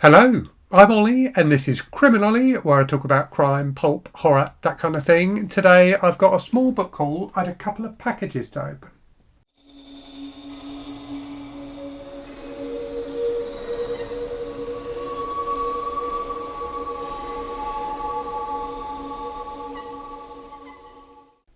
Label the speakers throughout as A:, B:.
A: Hello, I'm Ollie and this is CriminOlly, where I talk about crime, pulp, horror, that kind of thing. Today I've got a small book haul and a couple of packages to open.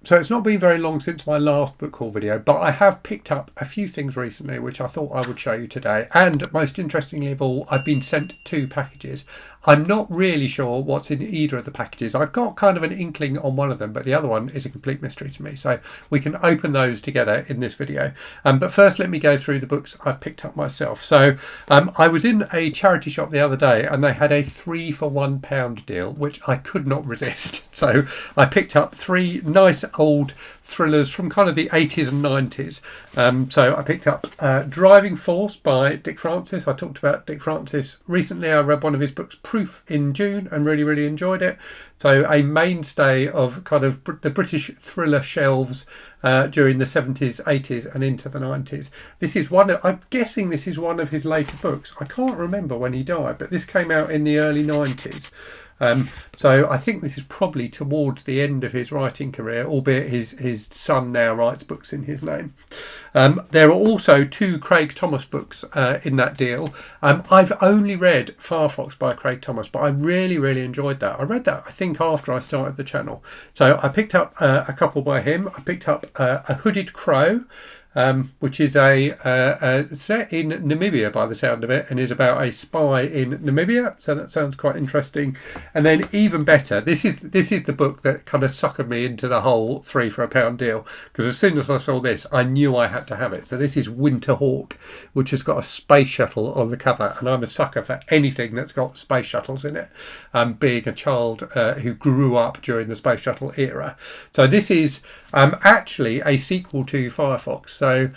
A: So it's not been very long since my last book haul video, but I have picked up a few things recently which I thought I would show you today. And most interestingly of all, I've been sent two packages. I'm not really sure what's in either of the packages. I've got kind of an inkling on one of them, but the other one is a complete mystery to me. So we can open those together in this video. But first, let me go through the books I've picked up myself. So I was in a charity shop the other day and they had a 3 for £1 deal, which I could not resist. So I picked up three nice old thrillers from kind of the 80s and 90s. So I picked up Driving Force by Dick Francis. I talked about Dick Francis recently. I read one of his books, Proof, in June and really enjoyed it. So a mainstay of kind of the British thriller shelves during the 70s, 80s and into the 90s. This is I'm guessing this is one of his later books. I can't remember when he died, but this came out in the early 90s. So I think this is probably towards the end of his writing career, albeit his son now writes books in his name. There are also two Craig Thomas books in that deal. I've only read Firefox by Craig Thomas, but I really enjoyed that. I read that, I think, after I started the channel. So I picked up a couple by him. I picked up A Hooded Crow, which is a set in Namibia by the sound of it, and is about a spy in Namibia. So that sounds quite interesting. And then even better, this is the book that kind of suckered me into the whole 3 for £1 deal, because as soon as I saw this, I knew I had to have it. So this is Winter Hawk, which has got a space shuttle on the cover, and I'm a sucker for anything that's got space shuttles in it. Being a child who grew up during the space shuttle era, so this is actually a sequel to Firefox. So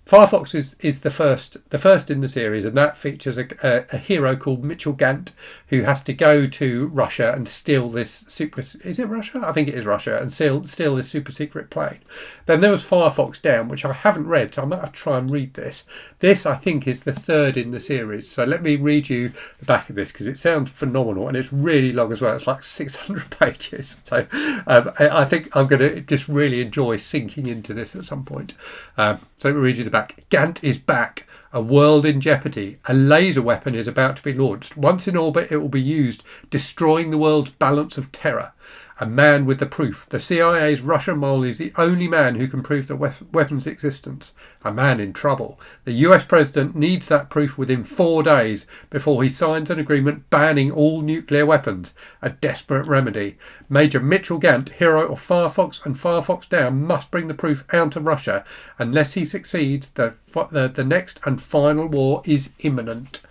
A: Firefox is the first in the series, and that features a hero called Mitchell Gant, who has to go to Russia and steal this is it Russia? I think it is Russia, and steal this super secret plane. Then there was Firefox Down, which I haven't read, so I might have to try and read this. This, I think, is the third in the series. So let me read you the back of this, because it sounds phenomenal, and it's really long as well. It's like 600 pages. So I think I'm going to just really enjoy sinking into this at some point. So let me read you the back. Gant is back. A world in jeopardy. A laser weapon is about to be launched. Once in orbit, it will be used, destroying the world's balance of terror. A man with the proof. The CIA's Russian mole is the only man who can prove the weapon's existence. A man in trouble. The US president needs that proof within 4 days before he signs an agreement banning all nuclear weapons. A desperate remedy. Major Mitchell Gant, hero of Firefox and Firefox Down, must bring the proof out of Russia. Unless he succeeds, the next and final war is imminent.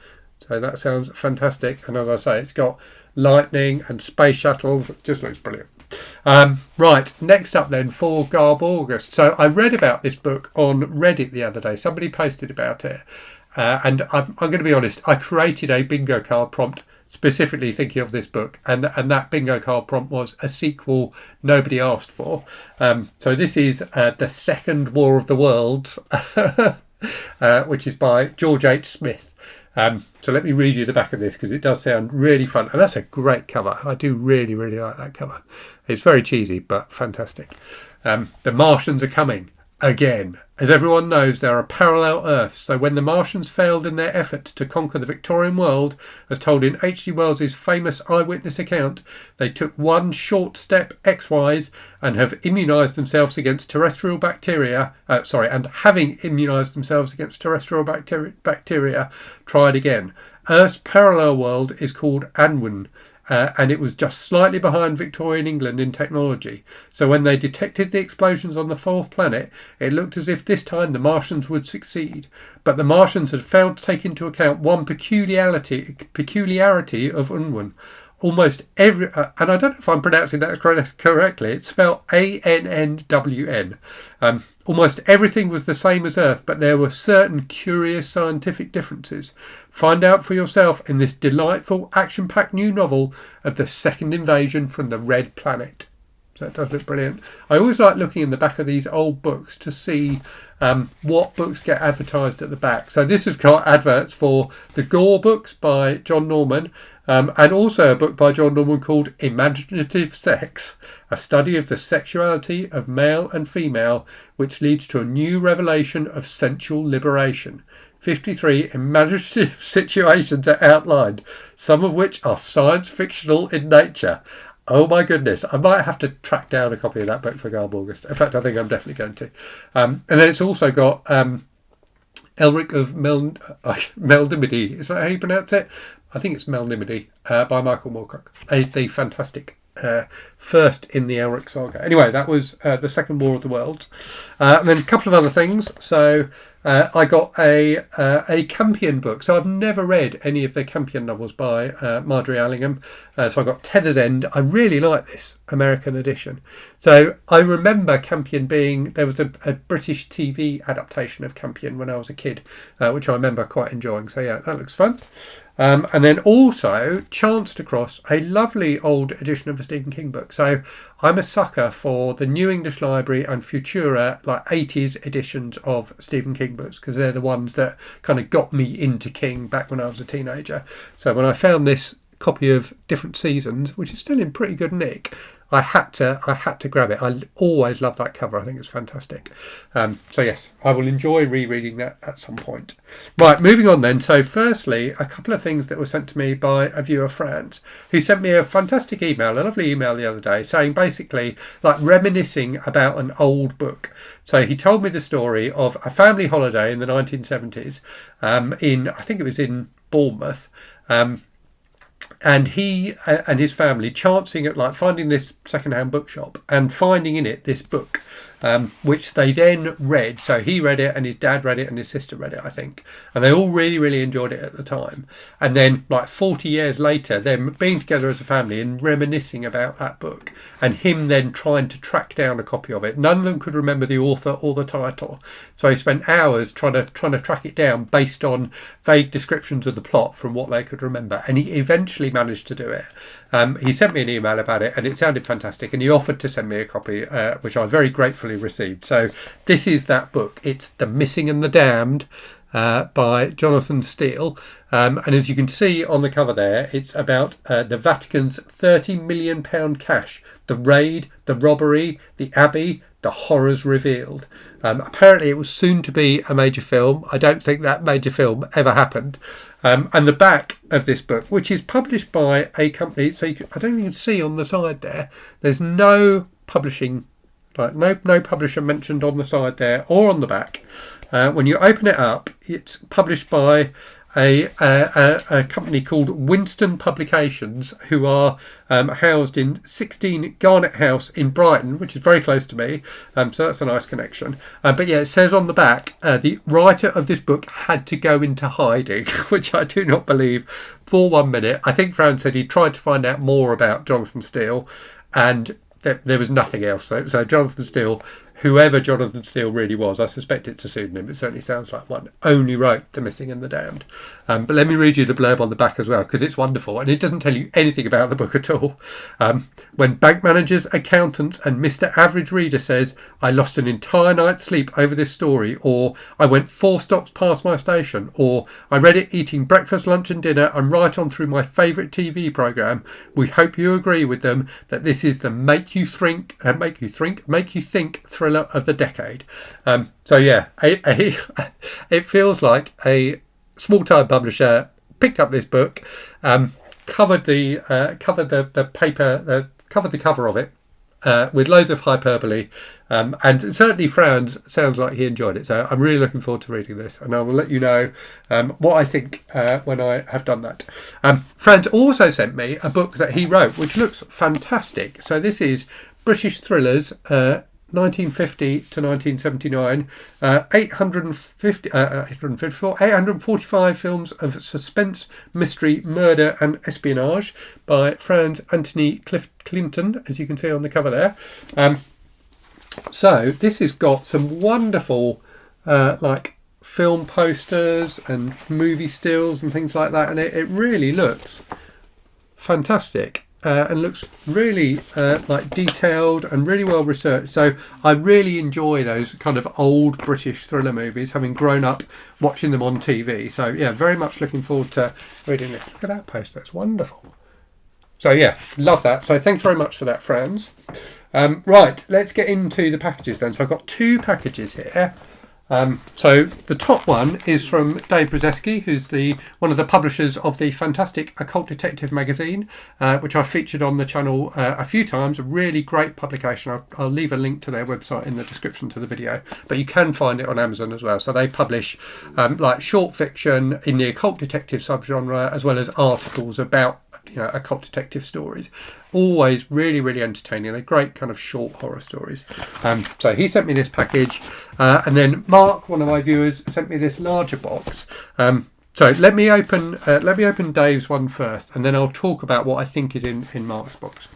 A: So that sounds fantastic. And as I say, it's got lightning and space shuttles. It just looks brilliant. Right, next up then, For Garb August. So I read about this book on Reddit the other day. Somebody posted about it, and I'm going to be honest, I created a bingo card prompt specifically thinking of this book, and that bingo card prompt was a sequel nobody asked for. So this is The Second War of the Worlds, which is by George H. Smith. So let me read you the back of this, because it does sound really fun, and that's a great cover. I do really like that cover. It's very cheesy but fantastic. The Martians are coming again. As everyone knows, there are parallel Earths, so when the Martians failed in their effort to conquer the Victorian world, as told in H.G. Wells's famous eyewitness account, they took one short step X-wise and have immunised themselves against terrestrial bacteria, and having immunised themselves against terrestrial bacteria, tried again. Earth's parallel world is called Anwen, and it was just slightly behind Victorian England in technology. So when they detected the explosions on the fourth planet, it looked as if this time the Martians would succeed. But the Martians had failed to take into account one peculiarity of Unwen. Almost every, and I don't know if I'm pronouncing that correctly, it's spelled ANNWN. Almost everything was the same as Earth, but there were certain curious scientific differences. Find out for yourself in this delightful, action-packed new novel of the second invasion from the Red Planet. So it does look brilliant. I always like looking in the back of these old books to see what books get advertised at the back. So this has got adverts for the Gore books by John Norman, and also a book by John Norman called Imaginative Sex, a study of the sexuality of male and female, which leads to a new revelation of sensual liberation. 53 imaginative situations are outlined, some of which are science fictional in nature. Oh my goodness, I might have to track down a copy of that book for Garb August. In fact, I think I'm definitely going to. And then it's also got Elric of Melnimedy. Is that how you pronounce it? I think it's Melnimedy, by Michael Moorcock. The fantastic first in the Elric saga. Anyway, that was the Second War of the Worlds. And then a couple of other things. So I got a Campion book. So I've never read any of the Campion novels by Marjorie Allingham. So I got Tether's End. I really like this American edition. So I remember Campion being, there was a British TV adaptation of Campion when I was a kid, which I remember quite enjoying. So yeah, that looks fun. And then also chanced across a lovely old edition of a Stephen King book. So I'm a sucker for the New English Library and Futura, like 80s editions of Stephen King books, because they're the ones that kind of got me into King back when I was a teenager. So when I found this copy of Different Seasons, which is still in pretty good nick, I had to grab it. I always love that cover. I think it's fantastic. So yes, I will enjoy rereading that at some point. Right, moving on then. So firstly, a couple of things that were sent to me by a viewer, Franz, who sent me a fantastic email, a lovely email the other day, saying basically like reminiscing about an old book. So he told me the story of a family holiday in the 1970s in, I think it was in Bournemouth. And he and his family chancing at like finding this second-hand bookshop and finding in it this book, which they then read. So he read it and his dad read it and his sister read it, I think. And they all really, really enjoyed it at the time. And then like 40 years later, them being together as a family and reminiscing about that book and him then trying to track down a copy of it. None of them could remember the author or the title. So he spent hours trying to track it down based on vague descriptions of the plot from what they could remember. And he eventually managed to do it. He sent me an email about it and it sounded fantastic, and he offered to send me a copy, which I very gratefully received. So this is that book. It's The Missing and the Damned by Jonathan Steele, and as you can see on the cover there, it's about the Vatican's £30 million cache, the raid, the robbery, the abbey, the horrors revealed. Apparently it was soon to be a major film. I don't think that major film ever happened. And the back of this book, which is published by a company, so I don't think you can see on the side there, there's no publishing, like no publisher mentioned on the side there or on the back. When you open it up, it's published by a company called Winston Publications, who are housed in 16 Garnet House in Brighton, which is very close to me, so that's a nice connection. But yeah, it says on the back, the writer of this book had to go into hiding, which I do not believe for 1 minute. I think Fran said he tried to find out more about Jonathan Steele, and there was nothing else. So Jonathan Steele, whoever Jonathan Steele really was, I suspect it's a pseudonym. It certainly sounds like one. Only wrote The Missing and the Damned. But let me read you the blurb on the back as well, because it's wonderful and it doesn't tell you anything about the book at all. When bank managers, accountants and Mr. Average Reader says, I lost an entire night's sleep over this story, or I went 4 stops past my station, or I read it eating breakfast, lunch and dinner and right on through my favourite TV programme, we hope you agree with them that this is the make you think thriller of the decade. So yeah, it feels like a small-time publisher picked up this book, covered the cover of it with loads of hyperbole, and certainly Franz sounds like he enjoyed it. So I'm really looking forward to reading this, and I will let you know what I think when I have done that. Franz also sent me a book that he wrote, which looks fantastic. So this is British Thrillers, 1950 to 1979, 845 films of suspense, mystery, murder and espionage by Franz Anthony Clinton, as you can see on the cover there. So this has got some wonderful like film posters and movie stills and things like that, and it really looks fantastic. and looks really like detailed and really well researched. So I really enjoy those kind of old British thriller movies, having grown up watching them on TV. So yeah, very much looking forward to reading this. Look at that poster, it's wonderful. So yeah, love that. So thanks very much for that, Franz. Right, let's get into the packages then. So I've got 2 packages here. So the top one is from Dave Brzezinski, who's one of the publishers of the fantastic Occult Detective magazine, which I've featured on the channel a few times. A really great publication. I'll leave a link to their website in the description to the video, but you can find it on Amazon as well. So they publish like short fiction in the occult detective subgenre, as well as articles about occult detective stories. Always really, really entertaining. They're great kind of short horror stories. So he sent me this package, and then Mark, one of my viewers, sent me this larger box. So let me open Dave's one first, and then I'll talk about what I think is in Mark's box.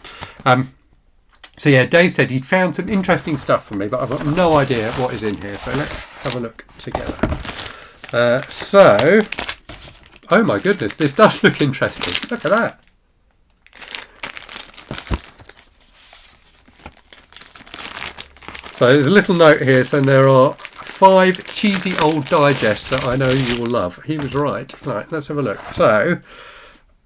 A: So yeah, Dave said he'd found some interesting stuff for me, but I've got no idea what is in here. So let's have a look together. Oh my goodness, this does look interesting. Look at that. So there's a little note here saying there are 5 cheesy old digests that I know you will love. He was right. Right, let's have a look. So,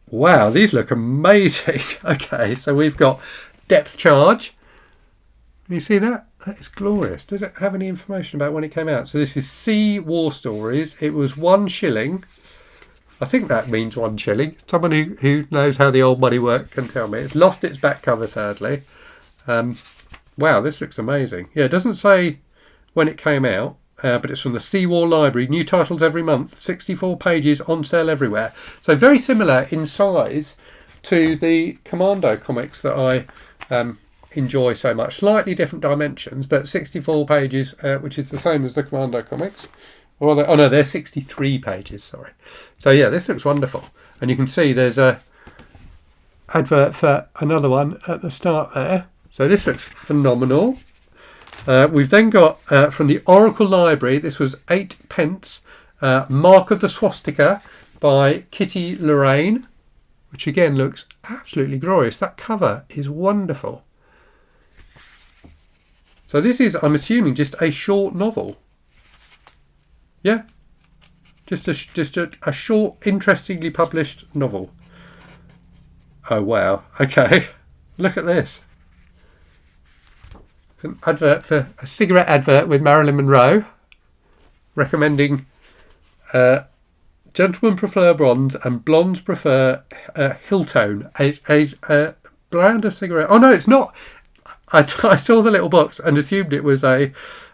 A: wow, these look amazing. Okay, so we've got Depth Charge. Can you see that? That is glorious. Does it have any information about when it came out? So this is Sea War Stories. It was 1 shilling. I think that means 1 shilling. Someone who knows how the old money worked can tell me. It's lost its back cover, sadly. Wow, this looks amazing. Yeah, it doesn't say when it came out, but it's from the Sea War Library. New titles every month. 64 pages, on sale everywhere. So very similar in size to the Commando comics that I enjoy so much. Slightly different dimensions, but 64 pages, which is the same as the Commando comics. Oh no, they're 63 pages, sorry. So yeah, this looks wonderful. And you can see there's a advert for another one at the start there. So this looks phenomenal. We've then got from the Oracle Library, this was 8p, Mark of the Swastika by Kitty Lorraine, which again looks absolutely glorious. That cover is wonderful. So this is, I'm assuming, just a short novel. Yeah, just a short, interestingly published novel. Oh wow! Okay, look at this. It's an advert for a cigarette advert with Marilyn Monroe, recommending gentlemen prefer blondes and blondes prefer Hiltone, a brand of cigarette. Oh no, it's not. I saw the little box and assumed it was a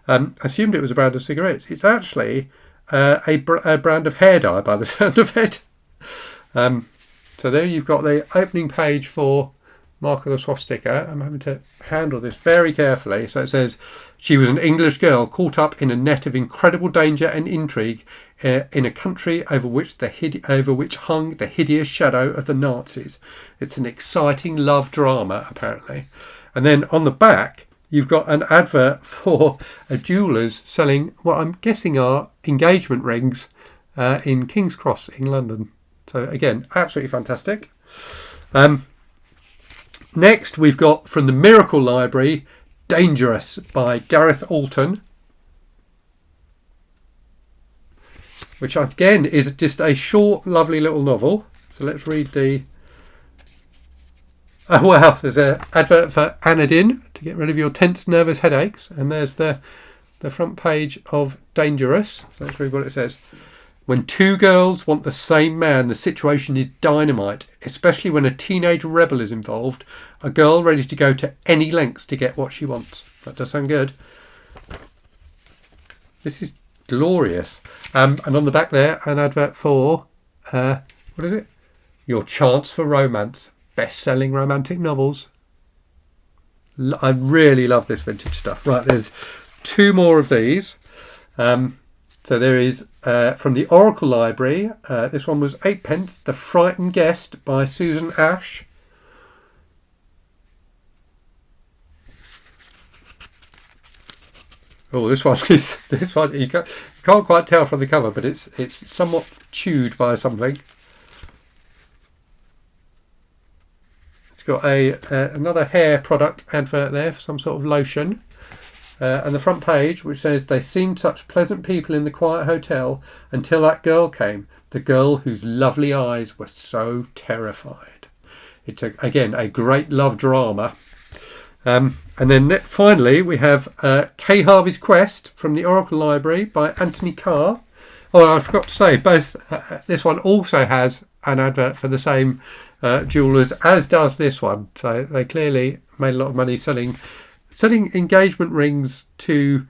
A: brand of cigarettes. It's actually a brand of hair dye by the sound of it. So there you've got the opening page for Mark of the Swastika. I'm having to handle this very carefully. So it says, she was an English girl caught up in a net of incredible danger and intrigue in a country over which hung the hideous shadow of the Nazis. It's an exciting love drama, apparently. And then on the back, you've got an advert for a jeweller's selling what I'm guessing are engagement rings in King's Cross in London. So again, absolutely fantastic. Next, we've got from the Miracle Library, Dangerous by Gareth Alton, which again is just a short, lovely little novel. So let's read the... Oh wow, there's an advert for Anadin to get rid of your tense, nervous headaches. And there's the front page of Dangerous. So let's read what it says. When 2 girls want the same man, the situation is dynamite, especially when a teenage rebel is involved. A girl ready to go to any lengths to get what she wants. That does sound good. This is glorious. And on the back there, an advert for, what is it? Your Chance for Romance. Best-selling romantic novels. I really love this vintage stuff. Right, there's 2 more of these. So there is from the Oracle Library. This one was 8p. The Frightened Guest by Susan Ash. Oh, this one you can't quite tell from the cover, but it's somewhat chewed by something. It's got a another hair product advert there for some sort of lotion. And the front page, which says, "They seemed such pleasant people in the quiet hotel until that girl came, the girl whose lovely eyes were so terrified." It's, again, a great love drama. And then finally, we have Kay Harvey's Quest from the Oracle Library by Anthony Carr. Oh, I forgot to say, both this one also has an advert for the same jewellers as does this one. So they clearly made a lot of money selling engagement rings to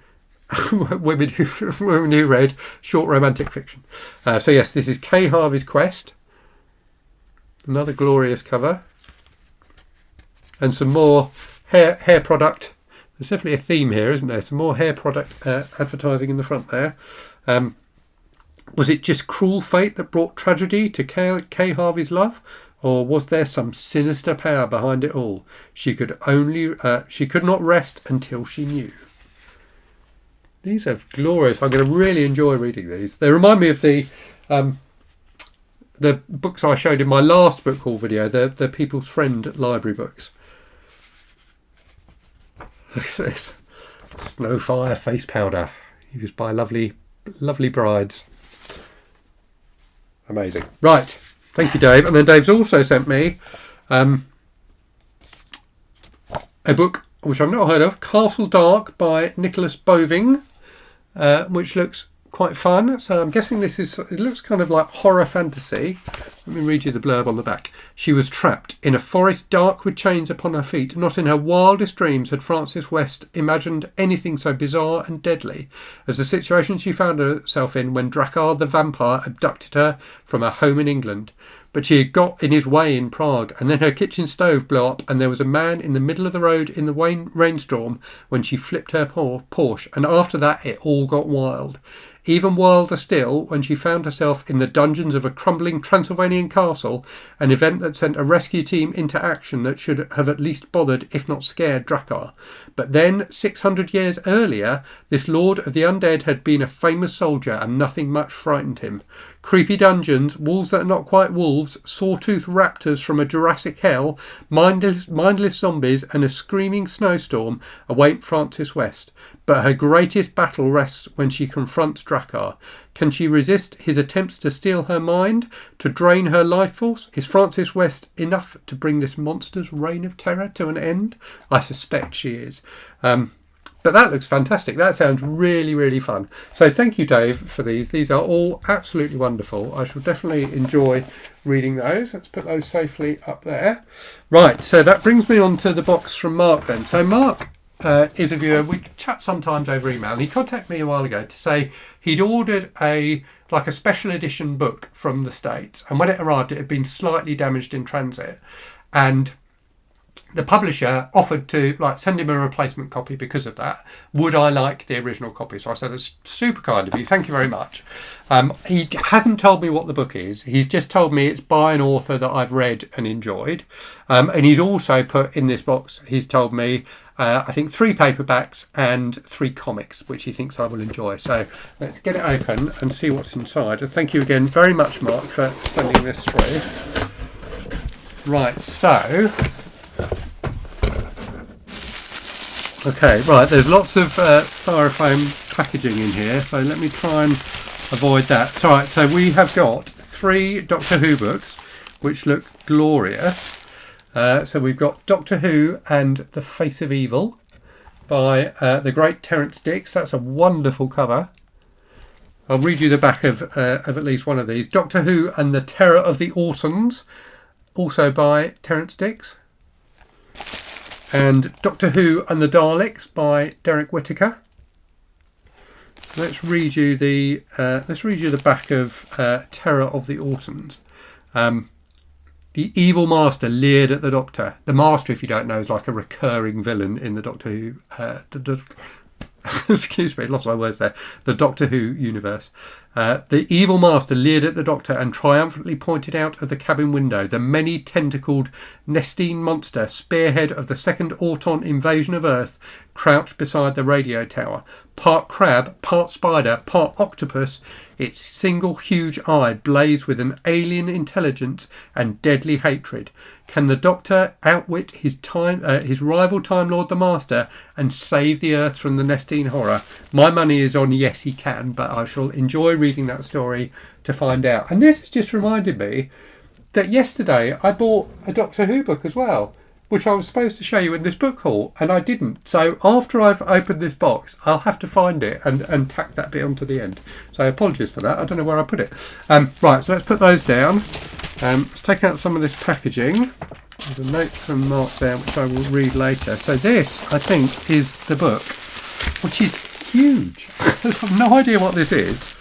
A: women who read short romantic fiction. So yes, this is Kay Harvey's Quest. Another glorious cover. And some more hair product. There's definitely a theme here, isn't there? Some more hair product advertising in the front there. Was it just cruel fate that brought tragedy to Kay Harvey's love? Or was there some sinister power behind it all? She could not rest until she knew. These are glorious. I'm going to really enjoy reading these. They remind me of the books I showed in my last book haul video, the People's Friend library books. Look at this. Snowfire face powder used by lovely brides. Amazing. Right. Thank you, Dave. And then Dave's also sent me a book which I've not heard of, Castle Dark by Nicholas Boving, which looks quite fun. So I'm guessing it looks kind of like horror fantasy. Let me read you the blurb on the back. She was trapped in a forest dark with chains upon her feet. Not in her wildest dreams had Frances West imagined anything so bizarre and deadly as the situation she found herself in when Drakkar the vampire abducted her from her home in England. But she had got in his way in Prague, and then her kitchen stove blew up, and there was a man in the middle of the road in the rainstorm when she flipped her Porsche, and after that it all got wild. Even wilder still when she found herself in the dungeons of a crumbling Transylvanian castle, an event that sent a rescue team into action that should have at least bothered, if not scared, Drakkar. But then, 600 years earlier, this Lord of the Undead had been a famous soldier and nothing much frightened him. Creepy dungeons, wolves that are not quite wolves, sawtooth raptors from a Jurassic hell, mindless zombies and a screaming snowstorm await Frances West. But her greatest battle rests when she confronts Drakkar. Can she resist his attempts to steal her mind, to drain her life force? Is Frances West enough to bring this monster's reign of terror to an end? I suspect she is. But that looks fantastic. That sounds really, really fun. So thank you, Dave, for these. These are all absolutely wonderful. I shall definitely enjoy reading those. Let's put those safely up there. Right, so that brings me on to the box from Mark then. So Mark is a viewer. We chat sometimes over email, and he contacted me a while ago to say he'd ordered a special edition book from the States, and when it arrived it had been slightly damaged in transit, and the publisher offered to send him a replacement copy because of that. Would I like the original copy? So I said, "That's super kind of you. Thank you very much." He hasn't told me what the book is. He's just told me it's by an author that I've read and enjoyed. And he's also put in this box, he's told me, I think 3 paperbacks and 3 comics, which he thinks I will enjoy. So let's get it open and see what's inside. And thank you again very much, Mark, for sending this through. Right, so... Okay, right, there's lots of styrofoam packaging in here, so let me try and avoid that. So, right, so we have got 3 Doctor Who books, which look glorious. So we've got Doctor Who and the Face of Evil by the great Terrance Dicks. That's a wonderful cover. I'll read you the back of at least one of these. Doctor Who and the Terror of the Autons, also by Terrance Dicks. And Doctor Who and the Daleks by Derek Whittaker. Let's read you the back of Terror of the Autons. The evil master leered at the Doctor. The Master, if you don't know, is like a recurring villain in the Doctor Who. Excuse me, lost my words there. The Doctor Who universe. The evil master leered at the Doctor and triumphantly pointed out of the cabin window the many-tentacled Nestine monster, spearhead of the second Auton invasion of Earth, crouched beside the radio tower. Part crab, part spider, part octopus, its single huge eye blazed with an alien intelligence and deadly hatred. Can the Doctor outwit his rival Time Lord the Master and save the Earth from the Nestine horror? My money is on yes, he can, but I shall enjoy reading that story to find out. And this has just reminded me that yesterday I bought a Doctor Who book as well, which I was supposed to show you in this book haul, and I didn't. So after I've opened this box, I'll have to find it and tack that bit onto the end. So apologies for that. I don't know where I put it. Right, so let's put those down. Let's take out some of this packaging. There's a note from Mark there, which I will read later. So this, I think, is the book, which is huge. I have no idea what this is,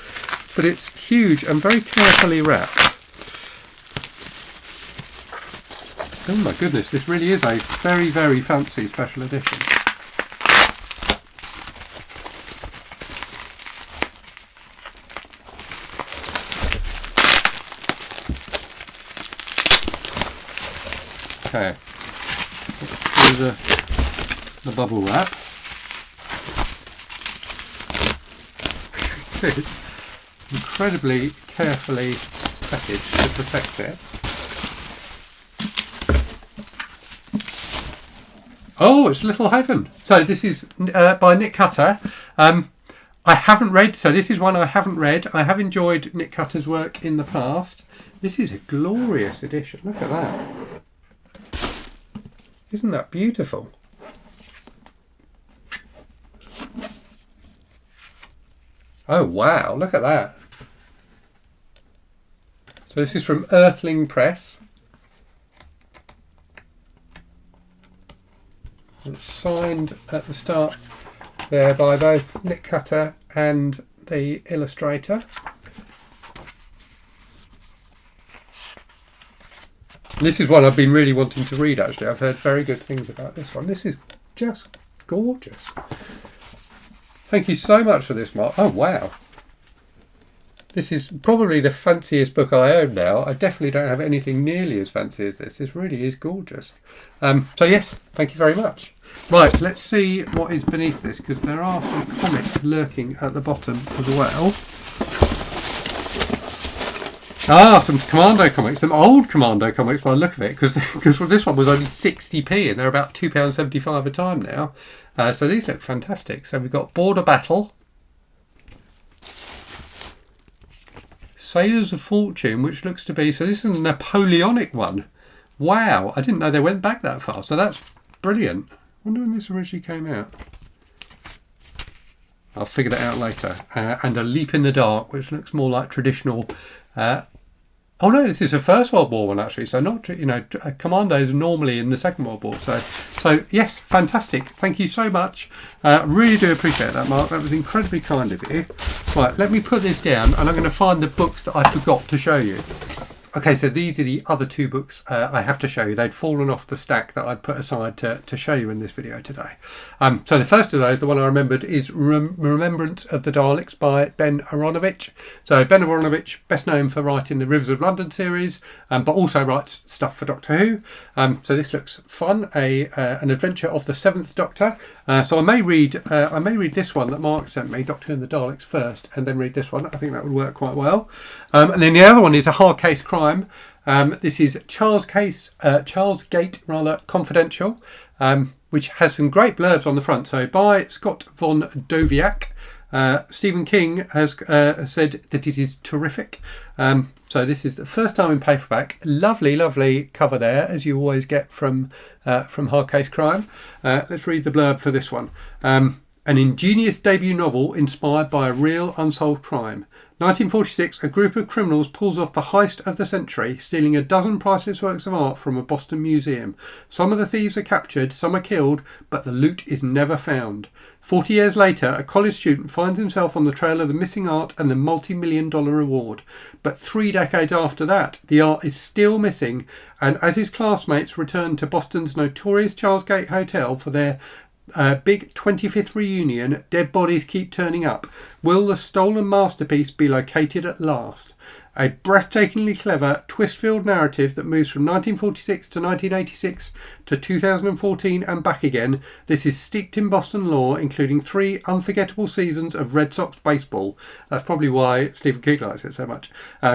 A: but it's huge and very carefully wrapped. Oh my goodness, this really is a very, very fancy special edition. Okay, here's the bubble wrap. It's incredibly carefully packaged to protect it. Oh, it's Little Heaven. So this is by Nick Cutter. I haven't read, so this is one I haven't read. I have enjoyed Nick Cutter's work in the past. This is a glorious edition. Look at that. Isn't that beautiful? Oh, wow. Look at that. So this is from Earthling Press. It's signed at the start there by both Nick Cutter and the illustrator. This is one I've been really wanting to read, actually. I've heard very good things about this one. This is just gorgeous. Thank you so much for this, Mark. Oh, wow. This is probably the fanciest book I own now. I definitely don't have anything nearly as fancy as this. This really is gorgeous. So yes, thank you very much. Right, let's see what is beneath this, because there are some comics lurking at the bottom as well. Ah, some Commando comics, some old Commando comics by the look of it, because this one was only 60p and they're about £2.75 a time now. So these look fantastic. So we've got Border Battle, Sailors of Fortune, which looks to be, so this is a Napoleonic one. Wow, I didn't know they went back that far, so that's brilliant. I wonder when this originally came out. I'll figure that out later. And A Leap in the Dark, which looks more like traditional. Oh no, this is a First World War one actually. So not, you know, commandos normally in the Second World War. So yes, fantastic. Thank you so much. Really do appreciate that, Mark. That was incredibly kind of you. Right, let me put this down, and I'm going to find the books that I forgot to show you. Okay, so these are the other two books I have to show you. They'd fallen off the stack that I'd put aside to show you in this video today. So the first of those, the one I remembered, is Remembrance of the Daleks by Ben Aronovich. So Ben Aronovich, best known for writing the Rivers of London series, but also writes stuff for Doctor Who. So this looks fun, an adventure of the Seventh Doctor. So I may read this one that Mark sent me, Doctor Who and the Daleks, first, and then read this one. I think that would work quite well. And then the other one is A Hard Case Crime. This is Charles Gate Confidential, which has some great blurbs on the front. So by Scott von Doviak. Stephen King has said that it is terrific. So this is the first time in paperback. Lovely, lovely cover there, as you always get from Hard Case Crime. Let's read the blurb for this one. An ingenious debut novel inspired by a real unsolved crime. 1946, a group of criminals pulls off the heist of the century, stealing a dozen priceless works of art from a Boston museum. Some of the thieves are captured, some are killed, but the loot is never found. 40 years later, a college student finds himself on the trail of the missing art and the multi-million-dollar reward. But 3 decades after that, the art is still missing, and as his classmates return to Boston's notorious Charles Gate Hotel for their big 25th reunion, dead bodies keep turning up. Will the stolen masterpiece be located at last? A breathtakingly clever, twist-filled narrative that moves from 1946 to 1986 to 2014 and back again. This is steeped in Boston lore, including 3 unforgettable seasons of Red Sox baseball. That's probably why Stephen King likes it so much.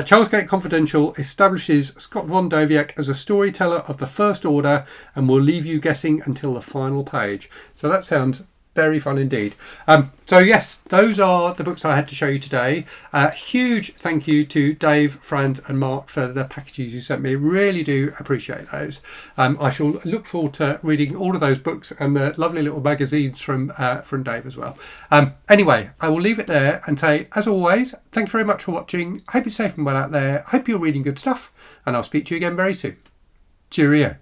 A: Charles Gate Confidential establishes Scott Von Doviak as a storyteller of the First Order and will leave you guessing until the final page. So that sounds very fun indeed. So yes, those are the books I had to show you today. Huge thank you to Dave, Franz and Mark for the packages you sent me. Really do appreciate those. I shall look forward to reading all of those books and the lovely little magazines from Dave as well. Anyway, I will leave it there and say, as always, thank you very much for watching. I hope you're safe and well out there. I hope you're reading good stuff, and I'll speak to you again very soon. Cheerio.